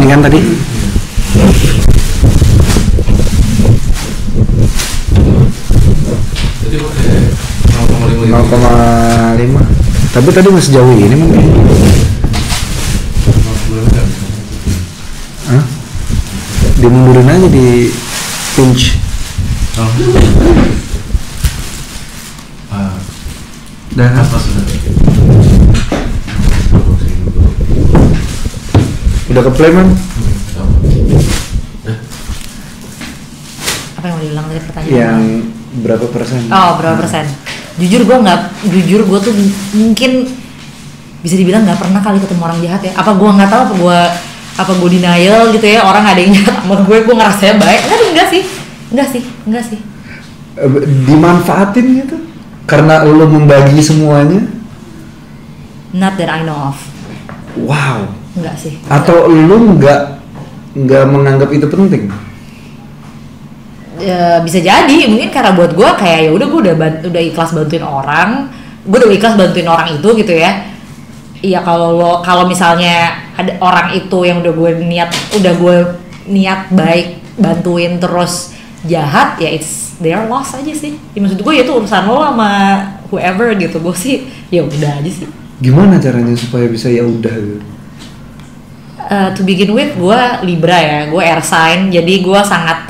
ini kan tadi. Jadi pakai 0,5. Tapi tadi masih jauh ini mungkin. Hah? Dimundurin aja di pinch. Dan apa sudah? udah ke play man? Apa yang mau diulang tadi pertanyaan? Yang berapa persen? Oh, berapa persen? Jujur gue tuh mungkin bisa dibilang nggak pernah kali ketemu orang jahat ya. Apa gue nggak tahu, apa gue denial gitu ya, orang ada yang jahat sama gue ngerasanya baik. Enggak sih. Dimanfaatin gitu? Karena lo membagi semuanya? Not that I know of. Wow. Enggak sih. Atau lo nggak menganggap itu penting? Ya, bisa jadi mungkin karena buat gue kayak ya udah gue udah ikhlas bantuin orang, gue udah ikhlas bantuin orang itu gitu ya. Iya kalau misalnya ada orang itu yang udah gue niat baik bantuin terus jahat, ya it's their loss aja sih. Ya, maksud gue ya itu urusan lo sama whoever gitu. Gue sih ya udah aja sih. Gimana caranya supaya bisa ya udah gitu? To begin with, gue Libra ya, gue air sign, jadi gue sangat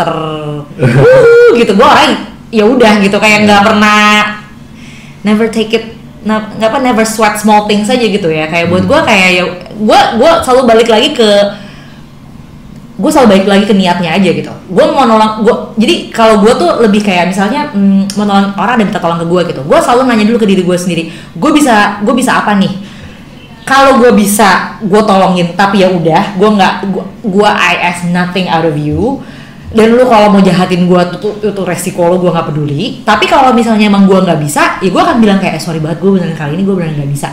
gitu. Gue orang ya udah gitu, kayak nggak pernah never sweat small things aja gitu ya. Kayak buat gue kayak ya gue selalu balik lagi ke niatnya aja gitu. Gue mau nolong, jadi kalau gue tuh lebih kayak misalnya mau nolong orang ada minta tolong ke gue gitu, gue selalu nanya dulu ke diri gue sendiri, gue bisa apa nih. Kalau gue bisa, gue tolongin, tapi ya udah, gue I ask nothing out of you. Dan lu kalau mau jahatin gue itu resiko lo, gue nggak peduli. Tapi kalau misalnya emang gue nggak bisa, ya gue akan bilang kayak sorry banget, gue beneran kali ini gue beneran nggak bisa.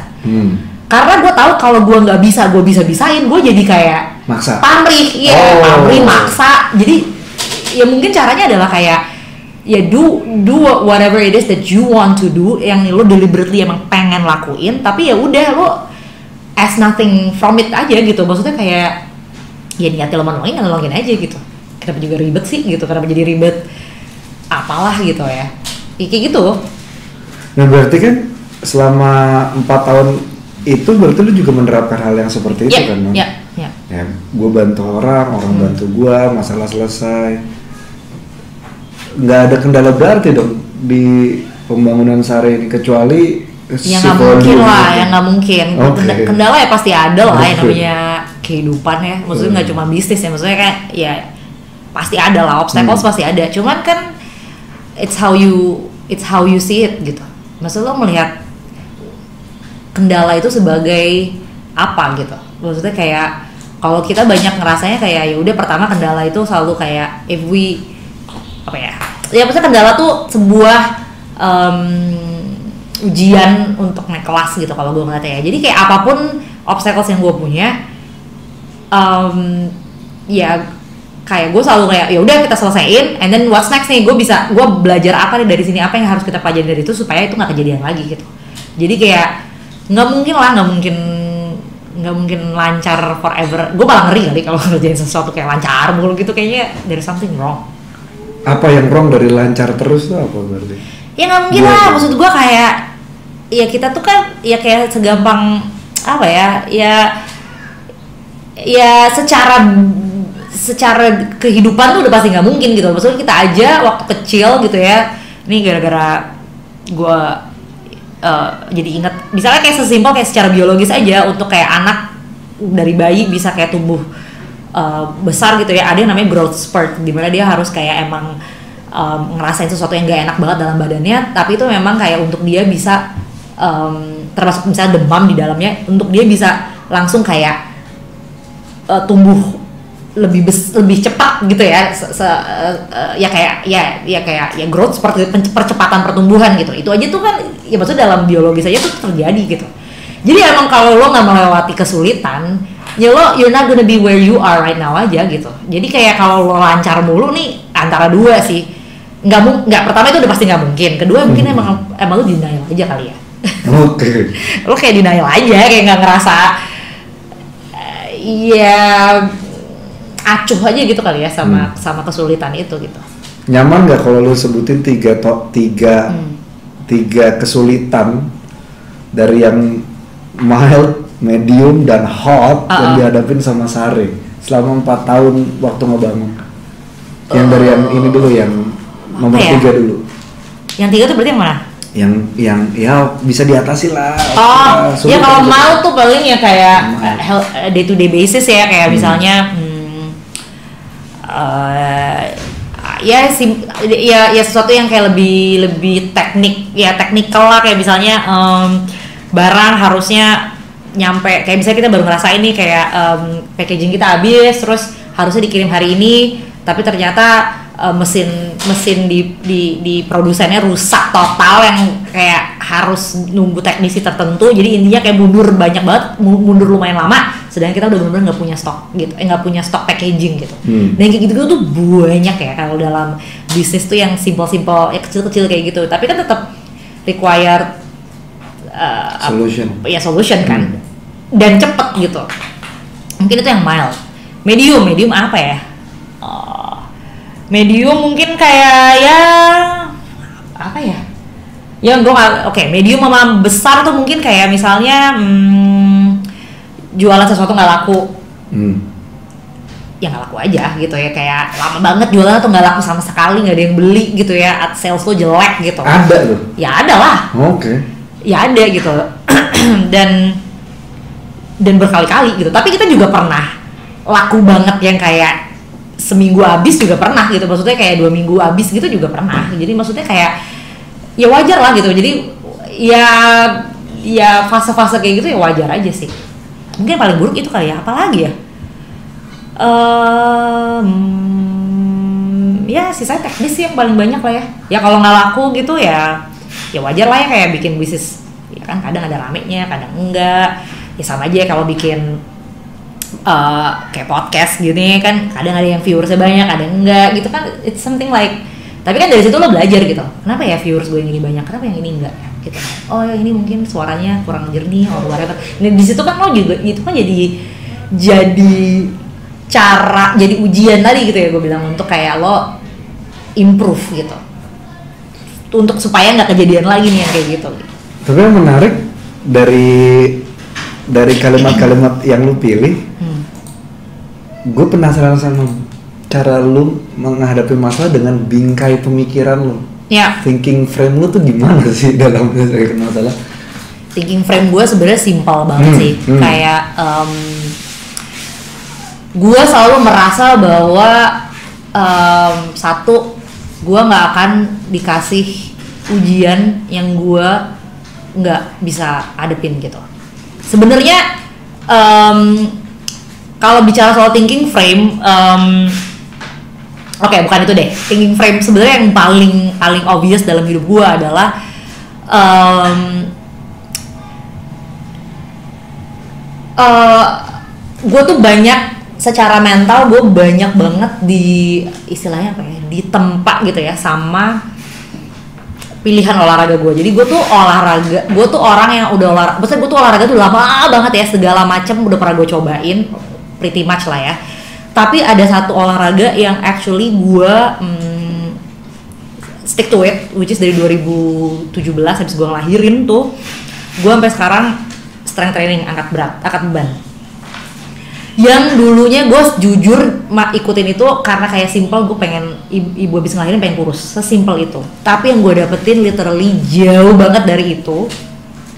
Karena gue tahu kalau gue nggak bisa, gue bisain, gue jadi kayak maksa. Pamrih, pamrih maksa. Jadi ya mungkin caranya adalah kayak ya do whatever it is that you want to do, yang lo deliberately emang pengen lakuin. Tapi ya udah lo as nothing from it aja gitu. Maksudnya kayak ya niatnya lo nolongin aja gitu. Kenapa juga ribet sih gitu, kenapa jadi ribet apalah gitu ya. Kayak gitu. Nah berarti kan selama 4 tahun itu berarti lu juga menerapkan hal yang seperti itu kan? Iya. Ya, gue bantu orang bantu gue, masalah selesai. Nggak ada kendala berarti dong di pembangunan Sari ini kecuali ya nggak mungkin lah, ya nggak mungkin. Okay. Kendala ya pasti ada lah, yang namanya kehidupan ya. Maksudnya nggak cuma bisnis ya, maksudnya kayak ya pasti ada lah, obstacles pasti ada. Cuman kan it's how you see it gitu. Maksudnya lo melihat kendala itu sebagai apa gitu. Maksudnya kayak kalau kita banyak ngerasanya kayak ya udah, pertama kendala itu selalu kayak if we ya maksudnya kendala tuh sebuah ujian untuk naik kelas gitu kalau gue ngeliatnya ya. Jadi kayak apapun obstacles yang gue punya, ya kayak gue selalu kayak ya udah kita selesaiin, and then what's next nih, gue belajar apa nih dari sini, apa yang harus kita pelajari dari itu supaya itu nggak kejadian lagi gitu. Jadi kayak nggak mungkin lancar forever. Gue malah ngeri kali kalau ngerjain sesuatu kayak lancar mulu gitu, kayaknya there's something wrong. Apa yang wrong dari lancar terus tuh apa berarti? Ya nggak mungkin lah, maksud gue kayak ya kita tuh kan ya kayak segampang apa ya secara kehidupan tuh udah pasti nggak mungkin gitu. Maksudnya kita aja waktu kecil gitu ya, ini gara-gara gue jadi ingat misalnya kayak sesimpel kayak secara biologis aja, untuk kayak anak dari bayi bisa kayak tumbuh besar gitu ya, ada yang namanya growth spurt, dimana dia harus kayak emang ngerasain sesuatu yang gak enak banget dalam badannya, tapi itu memang kayak untuk dia bisa termasuk misalnya demam di dalamnya, untuk dia bisa langsung kayak tumbuh lebih cepat gitu ya, kayak growth seperti percepatan pertumbuhan gitu. Itu aja tuh kan ya maksudnya dalam biologis aja tuh terjadi gitu. Jadi emang kalau lo nggak melewati kesulitan, ya you're not gonna be where you are right now aja gitu. Jadi kayak kalau lo lancar mulu nih, antara dua sih, nggak pertama itu udah pasti nggak mungkin, kedua mungkin emang lo denial aja kali ya. Oke. Lo kayak denial aja, kayak nggak ngerasa ya acuh aja gitu kali ya sama kesulitan itu gitu. Nyaman nggak kalau lu sebutin tiga kesulitan dari yang mild, medium, dan hot yang dihadapin sama Sare selama 4 tahun waktu ngebangun? Yang dari yang ini dulu, yang nomor 3 dulu. Yang 3 tuh berarti yang mana? Yang ya bisa diatasi lah. Ya kalau mau tuh paling ya kayak day to day basis ya, kayak misalnya ya sesuatu yang kayak lebih teknikal lah, kayak misalnya barang harusnya nyampe, kayak misalnya kita baru ngerasain nih kayak packaging kita habis, terus harusnya dikirim hari ini, tapi ternyata mesin di produsennya rusak total, yang kayak harus nunggu teknisi tertentu, jadi intinya kayak mundur banyak banget, mundur lumayan lama, sedangkan kita udah benar-benar nggak punya stok gitu, nggak punya stok packaging gitu. Dan kayak gitu tuh banyak ya kalau dalam bisnis tuh yang simple-simple, ya kecil-kecil kayak gitu, tapi kan tetap require solution kan, dan cepet gitu. Mungkin itu yang mild. Medium apa ya? Medium mungkin kayak ya apa ya? Ya medium sama besar tuh mungkin kayak misalnya jualan sesuatu nggak laku. Ya nggak laku aja gitu ya, kayak lama banget jualan tuh nggak laku sama sekali, nggak ada yang beli gitu ya, sales tuh jelek gitu. Ada loh? Ya ada lah. Oke. Ya ada gitu. dan berkali-kali gitu. Tapi kita juga pernah laku banget yang kayak seminggu habis juga pernah gitu, maksudnya kayak 2 minggu habis gitu juga pernah. Jadi maksudnya kayak ya wajar lah gitu. Jadi ya fase-fase kayak gitu ya wajar aja sih. Mungkin yang paling buruk itu kali ya, apalagi ya? Ya sisanya teknis sih yang paling banyak lah ya. Ya kalau nggak laku gitu ya wajar lah ya, kayak bikin bisnis ya kan kadang ada ramenya, kadang enggak. Ya sama aja kalau bikin kayak podcast gini kan, kadang ada yang viewersnya banyak, kadang enggak gitu kan. It's something like, tapi kan dari situ lo belajar gitu, kenapa ya viewers gue yang ini banyak, kenapa yang ini enggak gitu. Oh yang ini mungkin suaranya kurang jernih or whatever. Nah di situ kan lo juga itu kan jadi cara, jadi ujian tadi gitu ya gue bilang, untuk kayak lo improve gitu, untuk supaya nggak kejadian lagi nih yang kayak gitu. Tapi yang menarik dari kalimat-kalimat yang lu pilih, gue penasaran sama cara lu menghadapi masalah dengan bingkai pemikiran lu. Ya. Thinking frame lu tuh gimana sih dalam menyelesaikan masalah? Thinking frame gue sebenarnya simpel banget sih. Kayak gue selalu merasa bahwa satu, gue nggak akan dikasih ujian yang gue nggak bisa hadepin gitu. Sebenarnya kalau bicara soal thinking frame, bukan itu deh. Thinking frame sebenarnya yang paling obvious dalam hidup gue adalah gue tuh banyak secara mental, gue banyak banget istilahnya apa ya, ditempa gitu ya sama pilihan olahraga gue. Jadi gue tuh orang yang udah maksudnya gue tuh olahraga tuh lama banget ya, segala macam udah pernah gue cobain, pretty much lah ya. Tapi ada satu olahraga yang actually gue stick to it, which is dari 2017 habis gue ngelahirin tuh, gue sampai sekarang strength training, angkat beban. Yang dulunya gue jujur ikutin itu karena kayak simple, gue pengen ibu habis ngelahirin pengen kurus, sesimpel itu. Tapi yang gue dapetin literally jauh banget dari itu,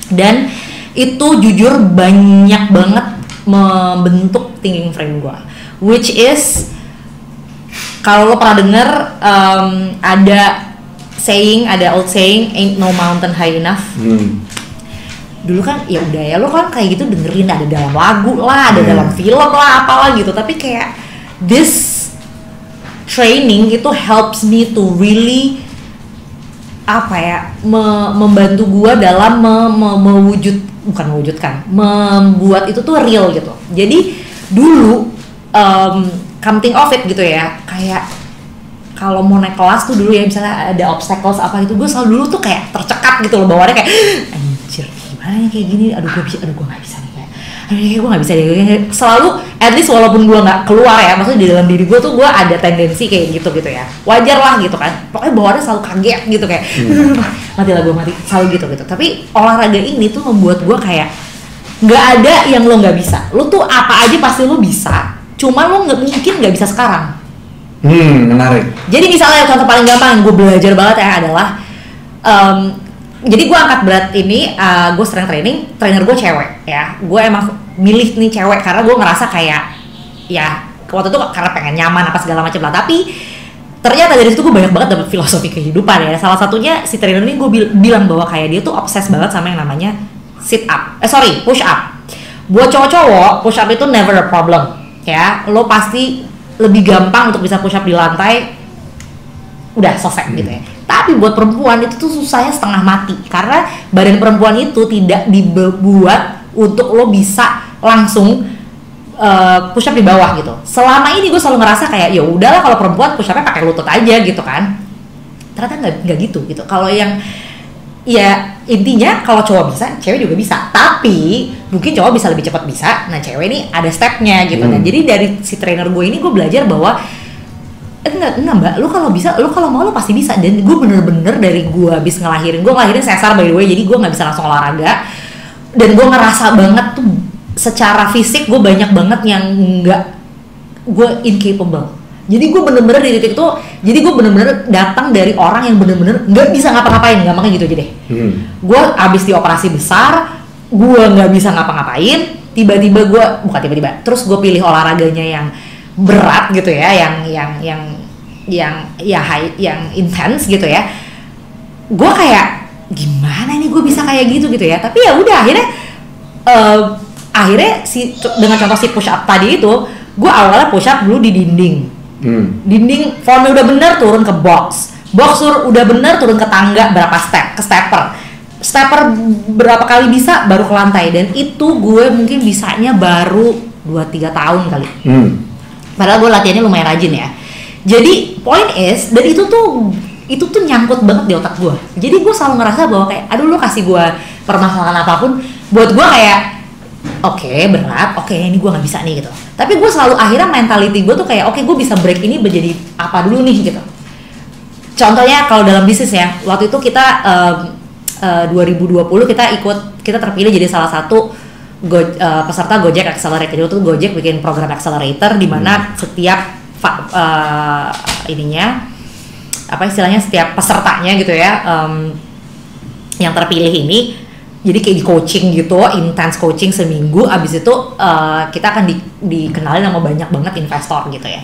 dan itu jujur banyak banget membentuk thinking frame gue, which is kalau lo pernah denger ada old saying, ain't no mountain high enough. Dulu kan ya udah ya, lo kan kayak gitu dengerin, ada dalam lagu lah, ada dalam film lah, apalah gitu. Tapi kayak this training itu helps me to really membantu gua dalam membuat itu tuh real gitu. Jadi dulu come think of it gitu ya, kayak kalau mau naik kelas tuh dulu ya, misalnya ada obstacles apa gitu, gue selalu dulu tuh kayak tercekat gitu loh, bawaannya kayak anjir gimana ya kayak gini, aduh gue nggak bisa nih, kayak gue nggak bisa deh. Selalu, at least walaupun gue nggak keluar ya, maksudnya di dalam diri gue tuh gue ada tendensi kayak gitu ya. Wajar lah gitu kan. Pokoknya bawaannya selalu kaget gitu kayak, mati lah gue mati, selalu gitu. Tapi olahraga ini tuh membuat gue kayak nggak ada yang lo nggak bisa. Lo tuh apa aja pasti lo bisa. Cuma lo mungkin nggak bisa sekarang. Menarik. Jadi misalnya contoh paling gampang yang gue belajar banget ya adalah jadi gue angkat berat ini, gue strength training, trainer gue cewek ya. Gue emang milih nih cewek karena gue ngerasa kayak ya waktu itu karena pengen nyaman apa segala macam lah. Tapi ternyata dari situ gue banyak banget dapet filosofi kehidupan ya. Salah satunya si trainer ini gue bilang bahwa kayak dia tuh obses banget sama yang namanya push up. Buat cowok-cowok push up itu never a problem ya. Lo pasti lebih gampang untuk bisa push up di lantai, udah selesai gitu ya. Tapi buat perempuan itu tuh susahnya setengah mati karena badan perempuan itu tidak dibuat untuk lo bisa langsung push up di bawah gitu. Selama ini gue selalu ngerasa kayak ya udahlah kalau perempuan push upnya pakai lutut aja gitu kan. Ternyata nggak gitu. Kalau yang ya intinya kalau cowok bisa, cewek juga bisa. Tapi mungkin cowok bisa lebih cepat bisa. Nah cewek ini ada stepnya gitu. Nah jadi dari si trainer gue ini gue belajar bahwa enggak mbak, lu kalau bisa, lu kalau mau lu pasti bisa. Dan gue bener-bener dari gue habis ngelahirin sesar by the way, jadi gue nggak bisa langsung olahraga. Dan gue ngerasa banget tuh secara fisik gue banyak banget yang nggak, gue incapable. Jadi gue bener-bener di titik itu, jadi gue bener-bener datang dari orang yang bener-bener nggak bisa ngapa-ngapain, gampangnya gitu aja deh. Gue abis di operasi besar, gue nggak bisa ngapa-ngapain, tiba-tiba terus gue pilih olahraganya yang berat gitu ya, yang intens gitu ya. Gue kayak gimana nih gue bisa kayak gitu ya. Tapi ya udah akhirnya dengan contoh si push up tadi itu, gue awalnya push up dulu di dinding. Dinding formnya udah bener turun ke box udah bener turun ke tangga berapa step, ke stepper berapa kali bisa baru ke lantai. Dan itu gue mungkin bisanya baru 2-3 tahun kali. Padahal gue latihannya lumayan rajin ya. Jadi point is, dan itu tuh nyangkut banget di otak gue. Jadi gue selalu ngerasa bahwa kayak aduh lu kasih gue permasalahan apapun, buat gue kayak oke, berat, ini gue nggak bisa nih gitu. Tapi gue selalu akhirnya mentality gue tuh kayak oke, gue bisa break ini menjadi apa dulu nih gitu. Contohnya kalau dalam bisnis ya, waktu itu kita 2020 kita terpilih jadi salah satu peserta Gojek Accelerator. Itu tuh Gojek bikin program accelerator di mana setiap setiap pesertanya gitu ya, yang terpilih ini jadi kayak di coaching gitu, intense coaching seminggu. Abis itu kita akan dikenalin sama banyak banget investor gitu ya.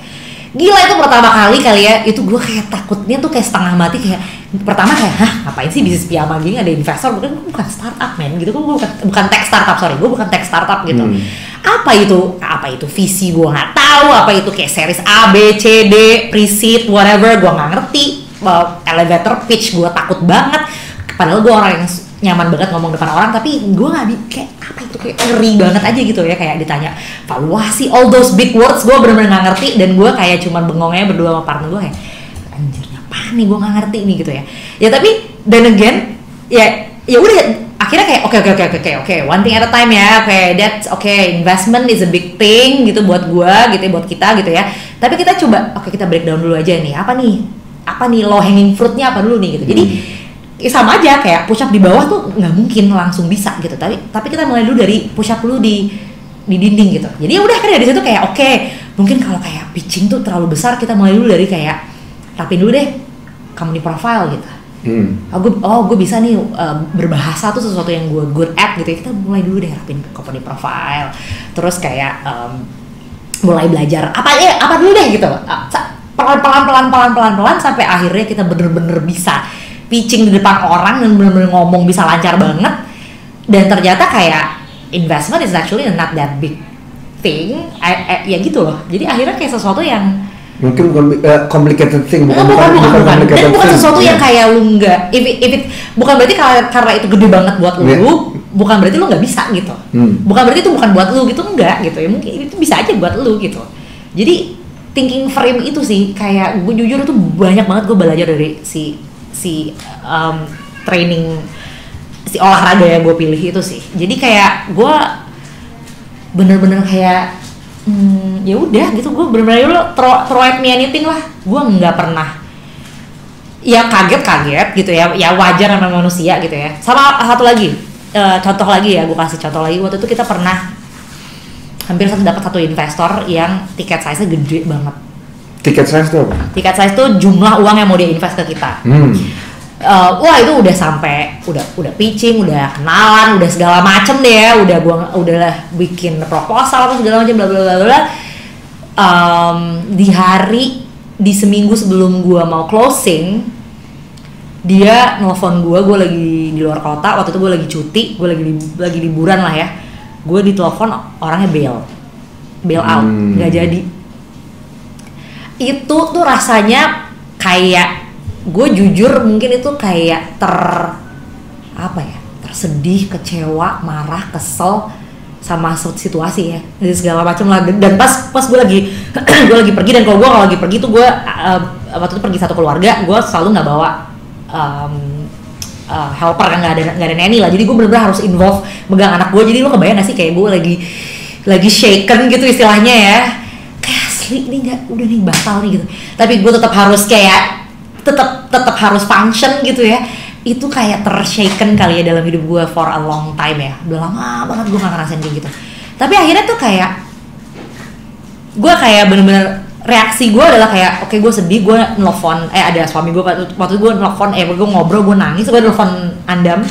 Gila, itu pertama kali ya, itu gue kayak takutnya tuh kayak setengah mati, kayak pertama kayak ngapain sih bisnis piyama gini ada investor, bukan startup men gitu, gue bukan tech startup, gue bukan tech startup gitu. Apa itu visi gue nggak tahu, apa itu kayak series A, B, C, D, pre-seed, whatever, gue nggak ngerti. Elevator pitch gue takut banget, padahal gue orang yang nyaman banget ngomong depan orang, tapi gue nggak kayak apa itu, kayak ngeri banget aja gitu ya, kayak ditanya valuasi, all those big words gue bener-bener nggak ngerti. Dan gue kayak cuman bengongnya berdua sama partner gue kayak anjir apaan nih, gue nggak ngerti nih gitu ya. Ya tapi then again ya udah akhirnya kayak oke, one thing at a time ya. That's investment is a big thing gitu buat gue gitu ya, buat kita gitu ya. Tapi kita coba kita breakdown dulu aja nih, apa nih low hanging fruitnya apa dulu nih gitu. Jadi sama aja kayak push up di bawah tuh nggak mungkin langsung bisa gitu, tapi kita mulai dulu dari push up dulu di dinding gitu. Jadi udah kan dari situ kayak mungkin kalau kayak pitching tuh terlalu besar, kita mulai dulu dari kayak rapin dulu deh company profile gitu. Gue bisa nih berbahasa tuh sesuatu yang gue good at gitu ya. Kita mulai dulu deh rapin company profile, terus kayak mulai belajar apa dulu deh gitu, pelan-pelan sampai akhirnya kita bener-bener bisa pitching di depan orang dan benar-benar ngomong bisa lancar banget. Dan ternyata kayak investment is actually not that big thing, ya gitu loh. Jadi akhirnya kayak sesuatu yang mungkin bukan complicated thing, bukan dan bukan sesuatu yang kayak lu nggak, bukan berarti karena itu gede banget buat lu, bukan berarti lu nggak bisa gitu, bukan berarti itu bukan buat lu gitu, enggak gitu ya, mungkin itu bisa aja buat lu gitu. Jadi thinking frame itu sih kayak gue jujur tuh banyak banget gue belajar dari si training, si olahraga yang gue pilih itu sih. Jadi kayak gue bener-bener kayak ya udah gitu, gue bener-bener lo throw at me anything lah, gue nggak pernah ya kaget gitu ya wajar sama manusia gitu ya. Sama satu lagi contoh lagi ya, gue kasih contoh lagi, waktu itu kita pernah hampir dapat satu investor yang tiket size-nya gede banget. Tiket size itu apa? Tiket size itu jumlah uang yang mau dia invest ke kita. Wah itu udah sampai udah pitching, udah kenalan, udah segala macem deh ya, udah bikin proposal apa segala macam bla bla bla bla. Di seminggu sebelum gua mau closing, dia nelfon gua lagi di luar kota, waktu itu gua lagi cuti, gua lagi liburan lah ya. Gua ditelepon orangnya bail out, nggak jadi. Itu tuh rasanya kayak, gue jujur mungkin itu kayak tersedih, kecewa, marah, kesel sama situasi ya, jadi segala macam lah. Dan pas gue lagi pergi, dan kalau gue lagi pergi tuh gue waktu itu pergi satu keluarga, gue selalu nggak bawa helper kan, nggak ada nanny lah, jadi gue bener-bener harus involve megang anak gue. Jadi lo kebayang gak sih kayak gue lagi shaken gitu istilahnya ya, kayak asli ini udah nih batal nih gitu, tapi gue tetap harus kayak tetap harus function gitu ya. Itu kayak tershaken kali ya dalam hidup gue for a long time ya, udah lama banget gue gak ngerasain kayak gitu. Tapi akhirnya tuh kayak gue kayak bener-bener reaksi gue adalah kayak oke, gue sedih, gue nelfon ada suami gue waktu itu, gue nelfon gue ngobrol, gue nangis, gue nelfon Andam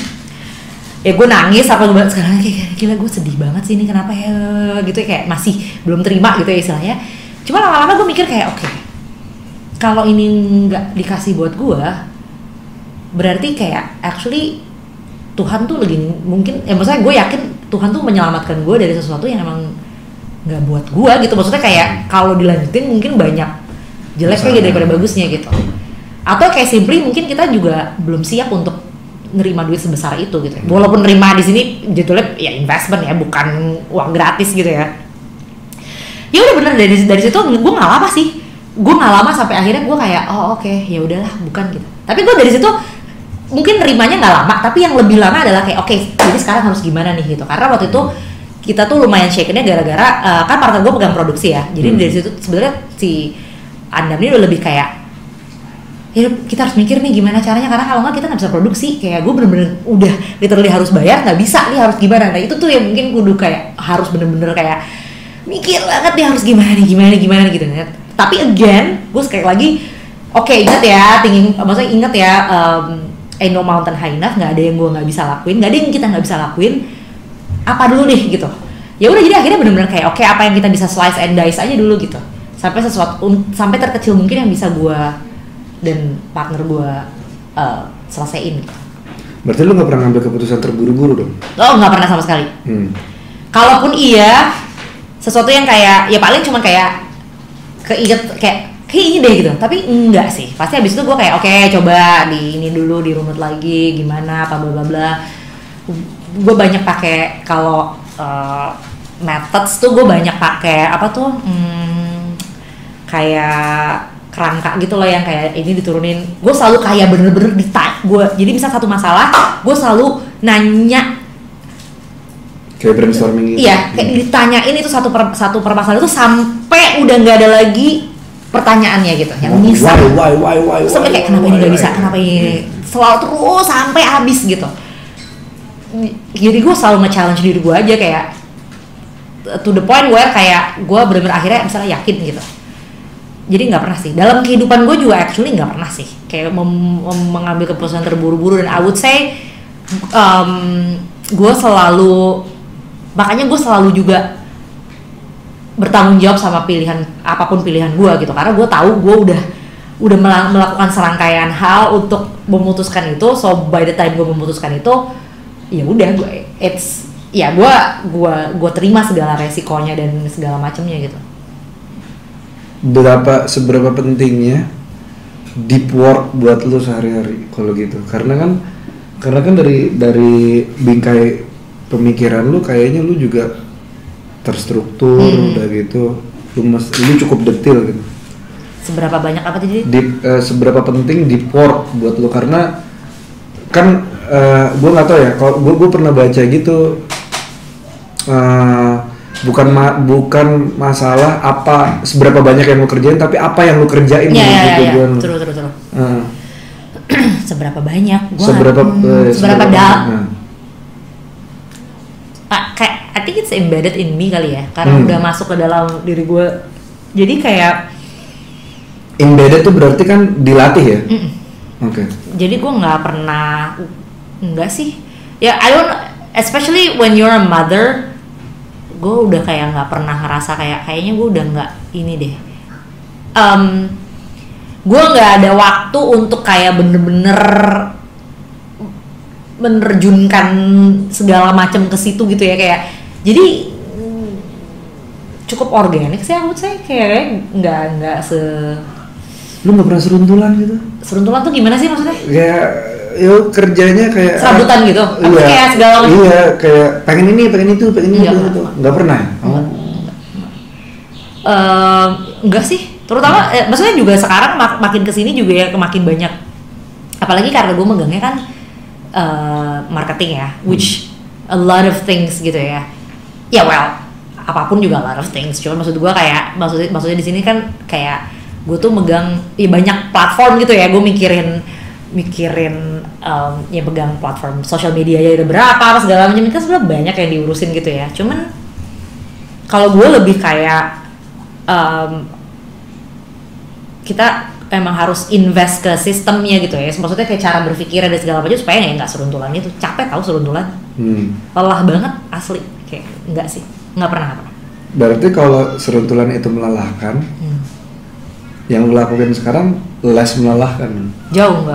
ya, gue nangis apa gue sekarang kayak gila, gue sedih banget sih ini kenapa ya gitu ya, kayak masih belum terima gitu ya istilahnya. Cuma lama-lama gue mikir kayak oke, kalau ini nggak dikasih buat gue, berarti kayak actually Tuhan tuh lagi mungkin maksudnya gue yakin Tuhan tuh menyelamatkan gue dari sesuatu yang emang nggak buat gue gitu. Maksudnya kayak kalau dilanjutin mungkin banyak jeleknya daripada bagusnya gitu. Atau kayak simply mungkin kita juga belum siap untuk nerima duit sebesar itu gitu. Walaupun nerima di sini judulnya ya investment ya, bukan uang gratis gitu ya. Ya udah bener, dari situ gue nggak lama sih. Gue nggak lama sampai akhirnya gue kayak oke, ya udahlah bukan gitu. Tapi gue dari situ mungkin nerimanya nggak lama, tapi yang lebih lama adalah kayak oke, jadi sekarang harus gimana nih gitu. Karena waktu itu kita tuh lumayan shakennya gara-gara kan partner gue pegang produksi ya. Jadi dari situ sebenarnya si Andam ini udah lebih kayak ya kita harus mikir nih gimana caranya, karena kalau nggak kita nggak bisa produksi. Kayak gue bener-bener udah literally harus bayar, nggak bisa nih, harus gimana. Nah itu tuh yang mungkin kudu kayak harus bener-bener kayak mikir banget nih harus gimana nih gitu. Tapi again, gue sekali lagi, oke, ingat ya, maksudnya ingat ya, ain't no mountain high enough, nggak ada yang gue nggak bisa lakuin, nggak ada yang kita nggak bisa lakuin. Apa dulu nih gitu? Ya udah, jadi akhirnya benar-benar kayak oke, apa yang kita bisa slice and dice aja dulu gitu, sampai terkecil mungkin yang bisa gue dan partner gue selesaiin. Gitu. Berarti lu nggak pernah ngambil keputusan terburu-buru dong? Oh, nggak pernah sama sekali. Kalaupun iya, sesuatu yang kayak ya paling cuma kayak keinget kayak ini deh gitu, tapi enggak sih. Pasti habis itu gue kayak oke, coba di ini dulu, dirunut lagi gimana apa bla bla bla. Gue banyak pakai kalau methods tuh, gue banyak pakai apa tuh kayak kerangka gitu loh, yang kayak ini diturunin. Gue selalu kayak bener-bener jadi misal satu masalah, gue selalu nanya kayak brainstorming gitu. Iya, kayak ditanyain itu satu permasalahan itu sampai udah nggak ada lagi pertanyaannya gitu. Yang bisa. Why, sampai kayak kenapa ini nggak bisa, kenapa ini selalu terus sampai habis gitu. Jadi gue selalu nge-challenge diri gue aja kayak to the point where kayak gue bener-bener akhirnya misalnya yakin gitu. Jadi nggak pernah sih dalam kehidupan gue juga actually nggak pernah sih kayak mengambil keputusan terburu-buru. Dan I would say gue selalu, makanya gue selalu juga bertanggung jawab sama apapun pilihan gue gitu, karena gue tahu gue udah melakukan serangkaian hal untuk memutuskan itu. So by the time gue memutuskan itu, ya udah gue terima segala resikonya dan segala macamnya gitu. Seberapa pentingnya deep work buat lu sehari-hari kalau gitu? Karena kan dari bingkai pemikiran lu kayaknya lu juga terstruktur udah gitu, lu cukup detail gitu. Seberapa banyak apa tadi? Seberapa penting deep work buat lu? Karena kan gue nggak tahu ya, kalau gue pernah baca gitu bukan masalah apa seberapa banyak yang lu kerjain, tapi apa yang lu kerjain menuju tujuan lu. Terus. Seberapa banyak? Seberapa dalam? Kayak I think it's embedded in me kali ya, karena udah masuk ke dalam diri gue. Jadi kayak embedded tuh berarti kan dilatih ya? Oke. Jadi gue nggak sih. Ya I don't, especially when you're a mother, gue udah kayak nggak pernah ngerasa kayaknya gue udah nggak ini deh. Gue nggak ada waktu untuk kayak bener-bener menerjunkan segala macam ke situ gitu ya, kayak jadi cukup organik sih aku kayak nggak Lu nggak pernah seruntulan gitu? Seruntulan tuh gimana sih maksudnya? Kayak kerjanya kayak serabutan gitu? Iya, kayak segala iya, kayak pengen ini, pengen itu, pengen ini, pengen itu. Nggak pernah ya? Enggak sih, terutama maksudnya juga sekarang makin kesini juga ya makin banyak, apalagi karena gue megangnya kan marketing ya, which a lot of things gitu ya. Ya well, apapun juga a lot of things. Cuma maksud gue kayak maksudnya di sini kan kayak gue tuh megang ya banyak platform gitu ya. Gue mikirin ya pegang platform sosial media ya ada berapa segala macam, kan sebenarnya banyak yang diurusin gitu ya. Cuman kalau gue lebih kayak kita emang harus invest ke sistemnya gitu ya. Maksudnya kayak cara berpikir dan segala macam supaya nggak seruntulan itu. Capek tahu seruntulan. Lelah banget asli. Kayak nggak sih, nggak pernah. Berarti kalau seruntulan itu melelahkan, yang lu lakukan sekarang less melelahkan? Jauh.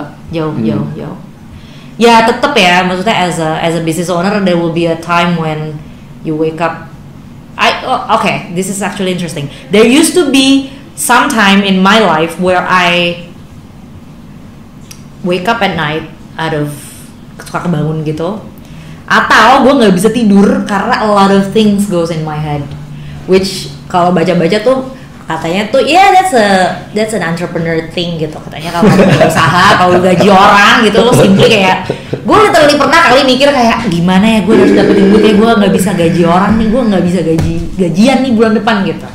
Ya tetap ya, maksudnya as a business owner there will be a time when you wake up. Okay, this is actually interesting. There used to be some time in my life where I wake up at night out of suka kebangun gitu, atau gue nggak bisa tidur karena a lot of things goes in my head, which kalau baca-baca tuh katanya tuh that's an entrepreneur thing gitu, katanya kalau usaha kalau gaji orang gitu lo simply kayak gue literally pernah kali mikir kayak gimana ya gue harus dapetin duit ya, gue nggak bisa gaji orang nih, gue nggak bisa gajian nih bulan depan gitu.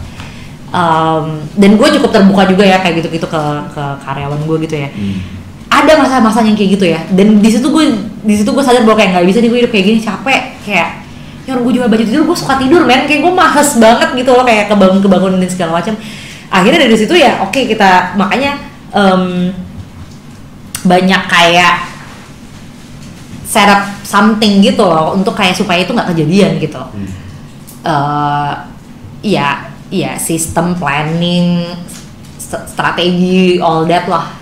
Dan gue cukup terbuka juga ya kayak gitu ke karyawan gue gitu ya. Ada masa-masa yang kayak gitu ya, dan di situ gue sadar bahwa kayak nggak bisa nih gue hidup kayak gini, capek kayak ya orang gue juga baju tidur, gue suka tidur men, kayak gue males banget gitu loh, kayak kebangun dan segala macam. Akhirnya dari situ ya oke, kita makanya banyak kayak set up something gitu loh untuk kayak supaya itu nggak kejadian gitu. Ya sistem planning, strategi, all that lah.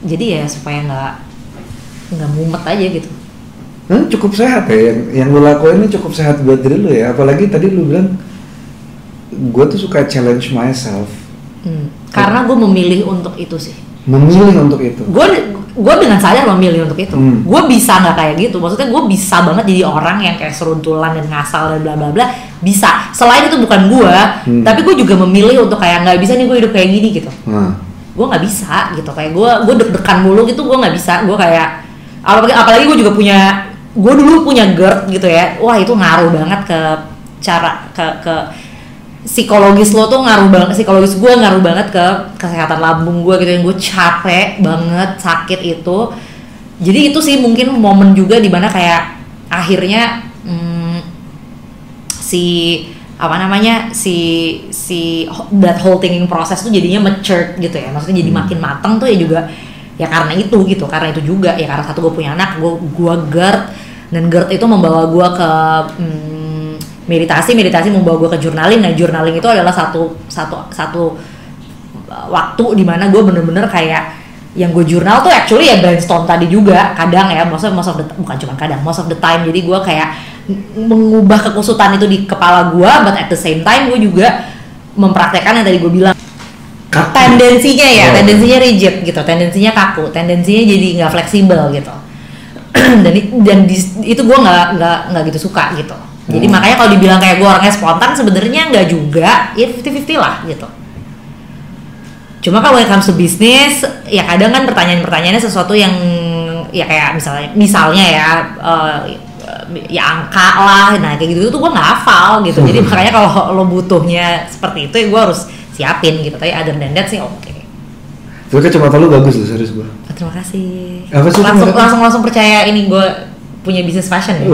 Jadi ya supaya nggak mumet aja gitu. Cukup sehat ya, yang lu lakuin ini cukup sehat buat diri lu ya. Apalagi tadi lu bilang gue tuh suka challenge myself. Karena gue memilih untuk itu sih. Memilih untuk itu. Gue dengan sadar memilih untuk itu. Gue bisa nggak kayak gitu. Maksudnya gue bisa banget jadi orang yang kayak seruntulan dan ngasal dan bla bla bla. Bisa. Selain itu bukan gue, tapi gue juga memilih untuk kayak nggak bisa nih gue hidup kayak gini gitu. Gue nggak bisa gitu. Kayak gue deg-degan mulu gitu. Gue nggak bisa. Gue kayak apalagi gue juga gue dulu punya GERD gitu ya. Wah itu ngaruh banget ke cara ke psikologis lo tuh ngaruh banget, psikologis gue ngaruh banget ke kesehatan lambung gue gitu, yang gue capek banget sakit itu. Jadi itu sih mungkin momen juga dimana kayak akhirnya si that whole thinking process tuh jadinya matured gitu ya, maksudnya jadi makin matang tuh ya juga ya karena itu gitu, karena itu juga ya karena satu gue punya anak, gue GERD, dan GERD itu membawa gue ke meditasi membawa gue ke journaling. Nah journaling itu adalah satu waktu di mana gue bener-bener kayak yang gue jurnal tuh actually ya brainstorm tadi juga kadang ya, most of the time. Jadi gue kayak mengubah kekusutan itu di kepala gue, but at the same time gue juga mempraktekkan yang tadi gue bilang, tendensinya rigid gitu, tendensinya kaku, tendensinya jadi nggak fleksibel gitu. dan itu gue nggak gitu suka gitu. Jadi makanya kalau dibilang kayak gue orangnya spontan, sebenarnya nggak juga, ya 50-50 lah gitu. Cuma kalau when it comes to business, ya kadang kan pertanyaannya sesuatu yang ya kayak misalnya ya ya angka lah, nah kayak gitu tuh gue nggak hafal gitu. Jadi makanya kalau lo butuhnya seperti itu ya gue harus siapin gitu. Tapi other than that sih oke. Tapi kacamata lu bagus loh, serius gue. Terima kasih. Apa sih langsung percaya ini gue punya bisnis fashion ya.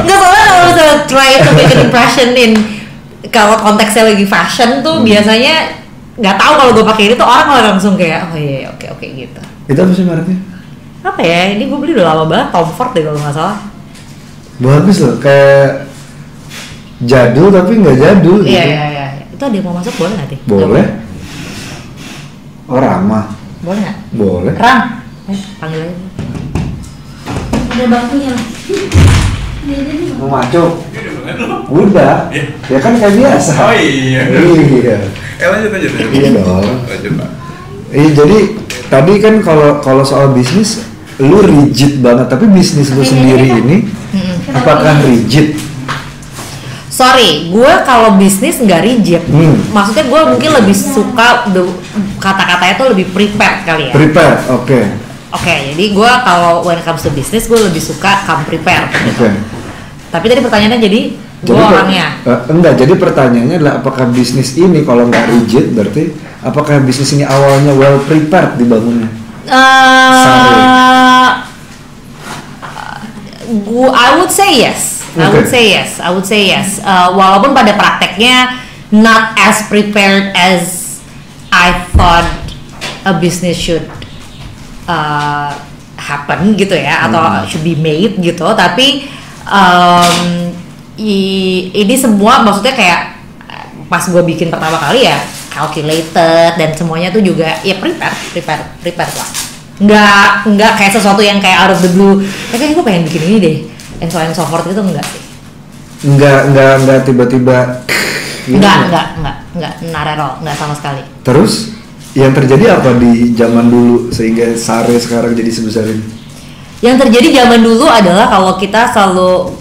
Nggak, soalnya kalau misalnya try to make an impression in kalau konteksnya lagi fashion tuh biasanya nggak tahu kalau gue pakai ini tuh orang malah langsung kayak oh iya oke gitu. Itu apa sih mereknya? Apa ya? Ini gue beli udah lama banget, Tom Ford deh kalau nggak salah. Bagus loh, kayak jadul tapi nggak jadul. Iya gitu. iya. Itu ada yang mau masuk boleh nggak sih? Boleh. Oh Rama. Boleh nggak? Boleh. Ram, panggil aja. Ada bangkunya. Mau macuk? Udah. Ya kan kayak biasa. Oh iya. Iya. Lanjut. Iya dong. Lanjut Pak. Jadi tadi kan kalau soal bisnis lu rigid banget, tapi bisnis lu sendiri ini apakah rigid? Sorry, gue kalau bisnis nggak rigid. Maksudnya gue mungkin lebih suka kata-katanya tuh lebih prepared kali ya. Prepared, oke. Oke, jadi gue kalau when it comes to business gue lebih suka come prepared. Gitu. Oke. Tapi tadi pertanyaannya jadi gue orangnya. Enggak, jadi pertanyaannya adalah apakah bisnis ini kalau nggak rigid berarti apakah bisnis ini awalnya well prepared dibangunnya? I would say yes. I would say yes. Walaupun pada prakteknya not as prepared as I thought a business should happen gitu ya, atau should be made gitu. Tapi ini semua maksudnya kayak pas gue bikin pertama kali ya calculated dan semuanya tuh juga ya prepared lah. Nggak kayak sesuatu yang kayak out of the blue. Kayaknya gue pengen bikin ini deh, and so forth itu enggak sih. Enggak tiba-tiba. Enggak, narero, enggak sama sekali. Terus yang terjadi apa di zaman dulu sehingga Sare sekarang jadi sebesar ini? Yang terjadi zaman dulu adalah kalau kita selalu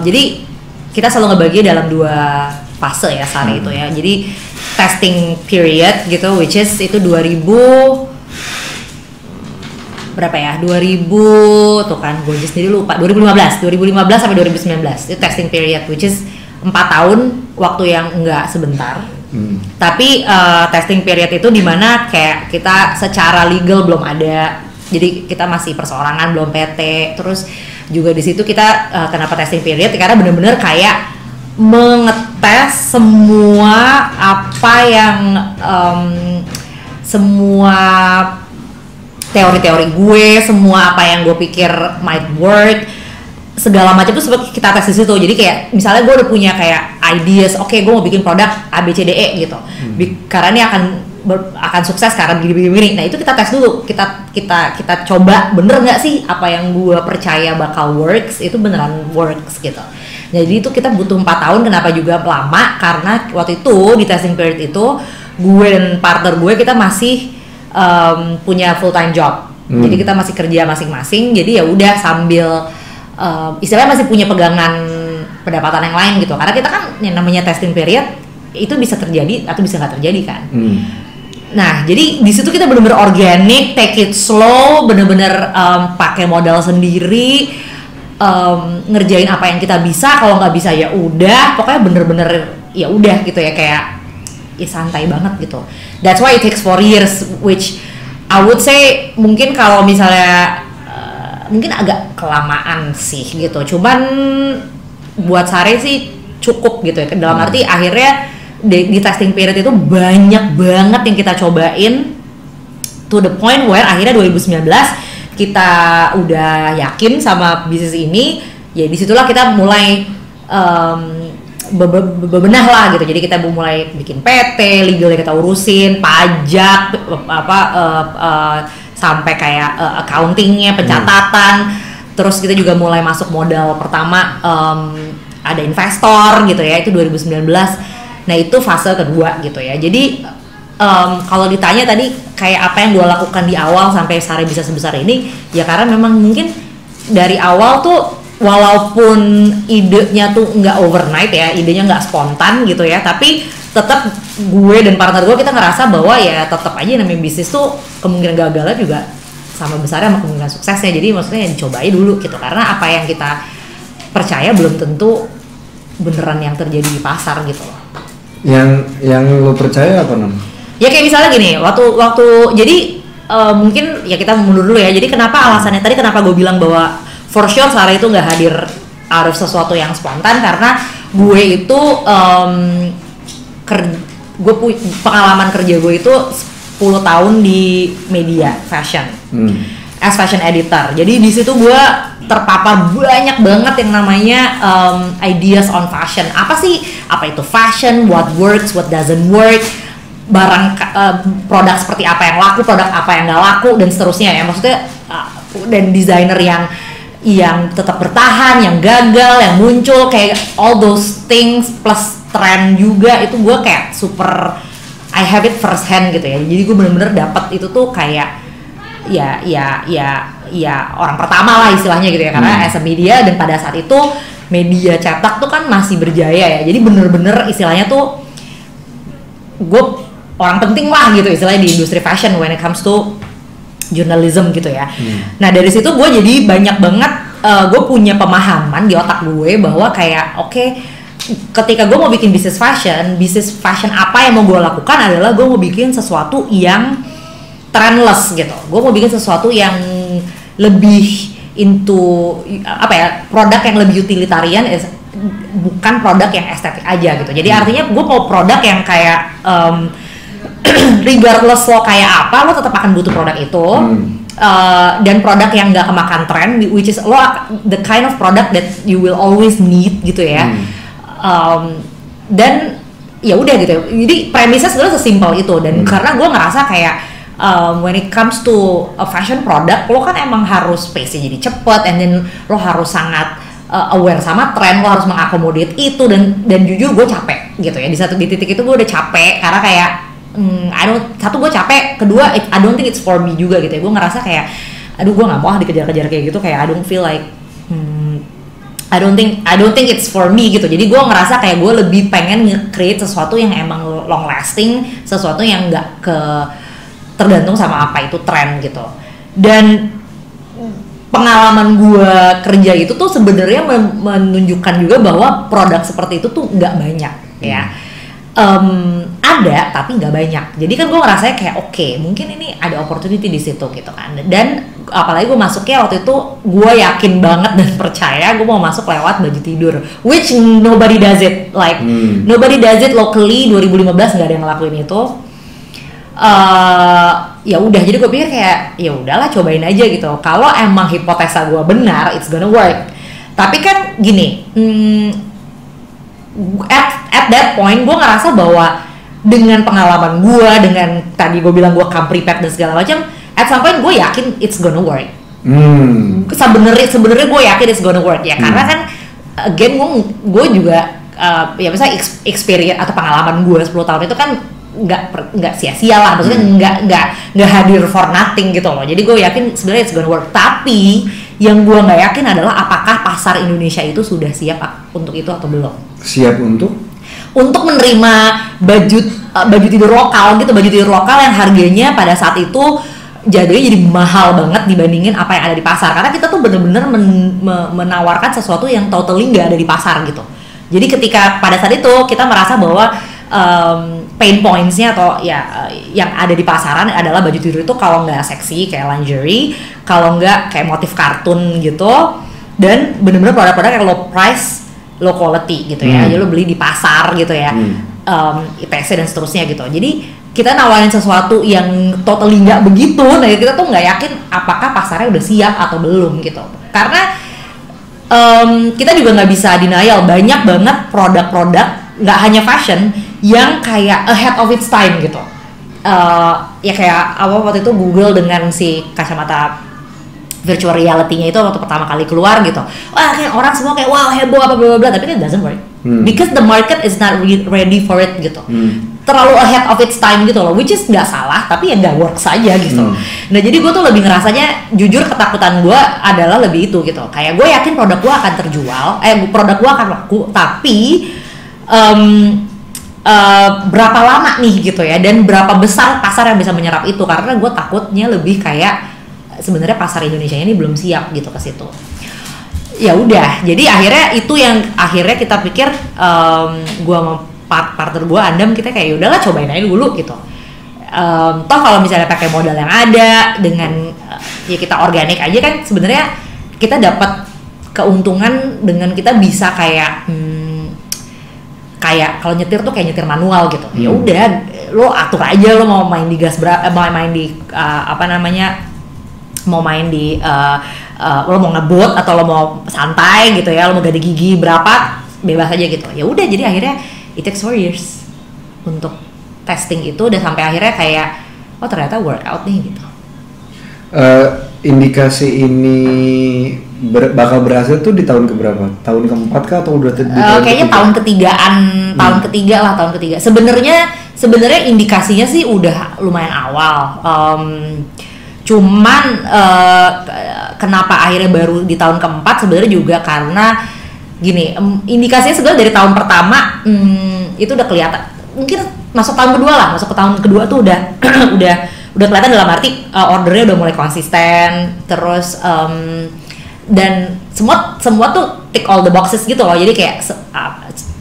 jadi kita selalu ngebagi dalam 2 fase ya Sare itu ya. Jadi testing period gitu, which is itu 2000 berapa ya? 2000 tuh kan gue sendiri lupa. 2015 sampai 2019 itu testing period, which is 4 tahun, waktu yang enggak sebentar. Tapi testing period itu dimana kayak kita secara legal belum ada, jadi kita masih perseorangan, belum PT. Terus juga di situ kita kenapa testing period? Karena benar-benar kayak mengetes semua apa yang semua teori-teori gue, semua apa yang gue pikir might work, segala macam tuh seperti kita tes di situ. Jadi kayak misalnya gue udah punya kayak ideas, oke, gue mau bikin produk ABCDE gitu, karena ini akan sukses karena begini. Nah itu kita tes dulu, kita coba bener nggak sih apa yang gue percaya bakal works itu beneran works gitu. Jadi itu kita butuh 4 tahun. Kenapa juga lama? Karena waktu itu di testing period itu gue dan partner gue kita masih punya full time job. Jadi kita masih kerja masing-masing. Jadi ya udah sambil istilahnya masih punya pegangan pendapatan yang lain gitu. Karena kita kan yang namanya testing period itu bisa terjadi atau bisa nggak terjadi kan. Nah jadi di situ kita benar-benar organic, take it slow, benar-benar pakai modal sendiri, ngerjain apa yang kita bisa. Kalau nggak bisa ya udah, pokoknya bener-bener ya udah gitu ya, kayak ya santai banget gitu. That's why it takes 4 years, which I would say mungkin kalau misalnya mungkin agak kelamaan sih gitu. Cuman buat Sare sih cukup gitu ya. Dalam arti akhirnya di testing period itu banyak banget yang kita cobain, to the point where akhirnya 2019 kita udah yakin sama bisnis ini. Ya disitulah kita mulai bebenah lah gitu. Jadi kita mulai bikin PT, legalnya kita urusin, pajak, sampai kayak accountingnya, pencatatan. Terus kita juga mulai masuk modal pertama, ada investor gitu ya, itu 2019. Nah itu fase kedua gitu ya. Jadi kalau ditanya tadi kayak apa yang gue lakukan di awal sampai Sare bisa sebesar ini, ya karena memang mungkin dari awal tuh walaupun idenya tuh nggak overnight ya, idenya nggak spontan gitu ya, tapi tetap gue dan partner gue kita ngerasa bahwa ya tetap aja namanya bisnis tuh kemungkinan gagalnya juga sama besarnya sama kemungkinan suksesnya. Jadi maksudnya dicobain dulu gitu, karena apa yang kita percaya belum tentu beneran yang terjadi di pasar gitu loh. Yang lo percaya apa, Non? Ya kayak misalnya gini, waktu jadi mungkin ya kita mundur dulu ya. Jadi kenapa alasannya tadi kenapa gue bilang bahwa for sure Sarah itu nggak hadir harus sesuatu yang spontan, karena gue itu pengalaman kerja gue itu 10 tahun di media fashion as fashion editor. Jadi di situ gue terpapar banyak banget yang namanya ideas on fashion. Apa itu fashion, what works, what doesn't work, barang produk seperti apa yang laku, produk apa yang nggak laku, dan seterusnya ya. Maksudnya dan desainer yang tetap bertahan, yang gagal, yang muncul, kayak all those things plus tren juga, itu gue kayak super I have it first hand gitu ya. Jadi gue bener-bener dapat itu tuh kayak ya orang pertama lah istilahnya gitu ya, karena as a media, dan pada saat itu media cetak tuh kan masih berjaya ya. Jadi bener-bener istilahnya tuh gue orang penting lah gitu istilahnya di industri fashion when it comes to journalism gitu ya. Nah dari situ gue jadi banyak banget gue punya pemahaman di otak gue bahwa kayak oke, ketika gue mau bikin bisnis fashion apa yang mau gue lakukan adalah gue mau bikin sesuatu yang trendless gitu. Gue mau bikin sesuatu yang lebih into produk yang lebih utilitarian, bukan produk yang estetik aja gitu. Jadi artinya gue mau produk yang kayak regardless lo kayak apa, lo tetap akan butuh produk itu. Dan produk yang nggak kemakan tren, which is lo the kind of product that you will always need gitu ya. Dan ya udah gitu. Jadi premisnya sebenarnya sesimpel itu, dan karena gue ngerasa kayak when it comes to a fashion product, lo kan emang harus pace-nya jadi cepet, and then lo harus sangat aware sama tren, lo harus mengakomodir itu, dan jujur gue capek gitu ya. Di titik itu gue udah capek karena kayak gue capek, kedua I don't think it's for me juga gitu ya. Gue ngerasa kayak aduh gue nggak mau dikejar-kejar kayak gitu, kayak I don't feel like I don't think it's for me gitu. Jadi gue ngerasa kayak gue lebih pengen nge-create sesuatu yang emang long lasting, sesuatu yang nggak tergantung sama apa itu tren gitu. Dan pengalaman gue kerja itu tuh sebenarnya menunjukkan juga bahwa produk seperti itu tuh nggak banyak ya. Ada tapi nggak banyak. Jadi kan gue ngerasanya kayak oke, mungkin ini ada opportunity di situ gitu kan. Dan apalagi gue masuknya waktu itu gue yakin banget dan percaya gue mau masuk lewat baju tidur, which nobody does it, like nobody does it locally. 2015 nggak ada yang ngelakuin itu. Ya udah, jadi gue pikir kayak ya udahlah cobain aja gitu. Kalau emang hipotesa gue benar, it's gonna work. Tapi kan gini, at that point gue ngerasa bahwa dengan pengalaman gue, dengan tadi gue bilang gue come prepared dan segala macam, at some point gue yakin it's gonna work. Sebenarnya gue yakin it's gonna work ya, karena kan again gue juga ya misalnya experience atau pengalaman gue 10 tahun itu kan nggak sia-sia lah, maksudnya nggak hadir for nothing gitu loh. Jadi gue yakin sebenarnya it's gonna work. Tapi yang gue nggak yakin adalah apakah pasar Indonesia itu sudah siap untuk itu atau belum. Siap untuk menerima baju tidur lokal gitu, baju tidur lokal yang harganya pada saat itu jadi mahal banget dibandingin apa yang ada di pasar. Karena kita tuh bener-bener menawarkan sesuatu yang totally nggak ada di pasar gitu. Jadi ketika pada saat itu kita merasa bahwa pain points-nya atau ya yang ada di pasaran adalah baju tidur itu kalau nggak seksi kayak lingerie, kalau nggak kayak motif kartun gitu, dan bener-bener produk-produk yang low price, low quality gitu ya. Jadi lo beli di pasar gitu ya, ITC dan seterusnya gitu. Jadi kita nawarin sesuatu yang totally nggak begitu. Nah kita tuh nggak yakin apakah pasarnya udah siap atau belum gitu. Karena kita juga nggak bisa denial, banyak banget produk-produk nggak hanya fashion yang kayak ahead of its time gitu. Ya kayak waktu itu Google dengan si kacamata virtual reality-nya itu waktu pertama kali keluar gitu. Wah, kayak orang semua kayak wow heboh apa bla bla bla, tapi it doesn't work. Because the market is not ready for it gitu. Terlalu ahead of its time gitu loh, which is nggak salah, tapi ya nggak work saja gitu. Nah jadi gue tuh lebih ngerasanya, jujur ketakutan gue adalah lebih itu gitu. Kayak gue yakin produk gue akan terjual, produk gue akan laku, tapi berapa lama nih gitu ya, dan berapa besar pasar yang bisa menyerap itu. Karena gue takutnya lebih kayak sebenarnya pasar Indonesia ini belum siap gitu ke situ. Ya udah, jadi akhirnya itu yang akhirnya kita pikir gua sama partner gua Andam, kita kayak udahlah cobain aja dulu gitu. Toh kalau misalnya pakai modal yang ada dengan ya kita organik aja kan sebenarnya kita dapat keuntungan dengan kita bisa kayak kayak kalau nyetir tuh kayak nyetir manual gitu. Ya udah, lo atur aja lo mau main di gas mau main di mau main di lo mau ngebut atau lo mau santai gitu ya, lo mau gade gigi berapa bebas aja gitu. Ya udah, jadi akhirnya it takes 4 years untuk testing itu dan sampai akhirnya kayak oh ternyata workout nih gitu. Indikasi ini bakal berhasil tuh di tahun keberapa? Tahun keempat kah atau udah di tahun kayaknya tahun ketiga sebenarnya indikasinya sih udah lumayan awal. Cuman kenapa akhirnya baru di tahun keempat sebenarnya juga karena gini, indikasinya sebenarnya dari tahun pertama itu udah kelihatan. Mungkin masuk tahun kedua lah, masuk ke tahun kedua tuh udah udah kelihatan dalam arti ordernya udah mulai konsisten, terus dan semua tuh tick all the boxes gitu loh. Jadi kayak